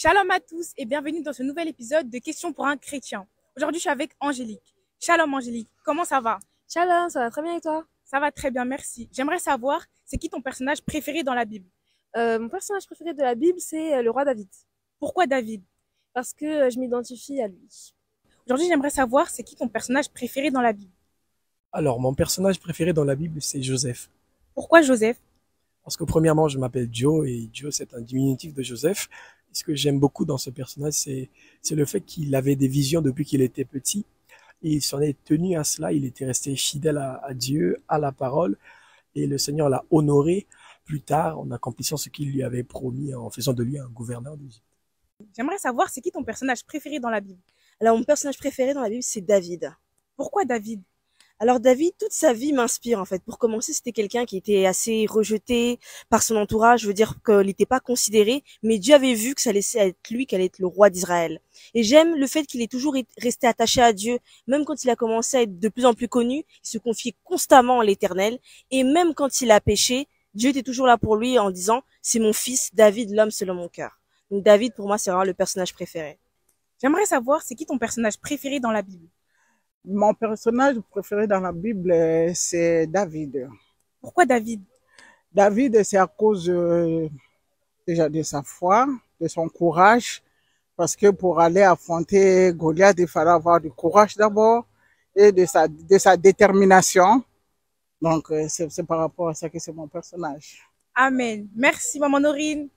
Shalom à tous et bienvenue dans ce nouvel épisode de Questions pour un chrétien. Aujourd'hui, je suis avec Angélique. Shalom Angélique, comment ça va? Shalom, ça va très bien et toi? Ça va très bien, merci. J'aimerais savoir, c'est qui ton personnage préféré dans la Bible? Mon personnage préféré de la Bible, c'est le roi David, Pourquoi David? parce que je m'identifie à lui. Aujourd'hui, j'aimerais savoir, c'est qui ton personnage préféré dans la Bible? Alors, mon personnage préféré dans la Bible, c'est Joseph. Pourquoi Joseph? Parce que premièrement, je m'appelle Joe et Joe, c'est un diminutif de Joseph. Et ce que j'aime beaucoup dans ce personnage, c'est le fait qu'il avait des visions depuis qu'il était petit. Et il s'en est tenu à cela. Il était resté fidèle à Dieu, à la parole. Et le Seigneur l'a honoré plus tard en accomplissant ce qu'il lui avait promis en faisant de lui un gouverneur d'Égypte. J'aimerais savoir, c'est qui ton personnage préféré dans la Bible? Alors, mon personnage préféré dans la Bible, c'est David. Pourquoi David? Alors, David, toute sa vie m'inspire, en fait. Pour commencer, c'était quelqu'un qui était assez rejeté par son entourage. Je veux dire qu'il n'était pas considéré, mais Dieu avait vu que ça allait être lui qui allait être le roi d'Israël. Et j'aime le fait qu'il ait toujours resté attaché à Dieu, même quand il a commencé à être de plus en plus connu, il se confiait constamment à l'Éternel. Et même quand il a péché, Dieu était toujours là pour lui en disant, c'est mon fils David, l'homme selon mon cœur. Donc David, pour moi, c'est vraiment le personnage préféré. J'aimerais savoir, c'est qui ton personnage préféré dans la Bible? Mon personnage préféré dans la Bible, c'est David. Pourquoi David? David, c'est à cause déjà de sa foi, de son courage, parce que pour aller affronter Goliath, il fallait avoir du courage d'abord et de sa détermination. Donc, c'est par rapport à ça que c'est mon personnage. Amen. Merci, maman Norine.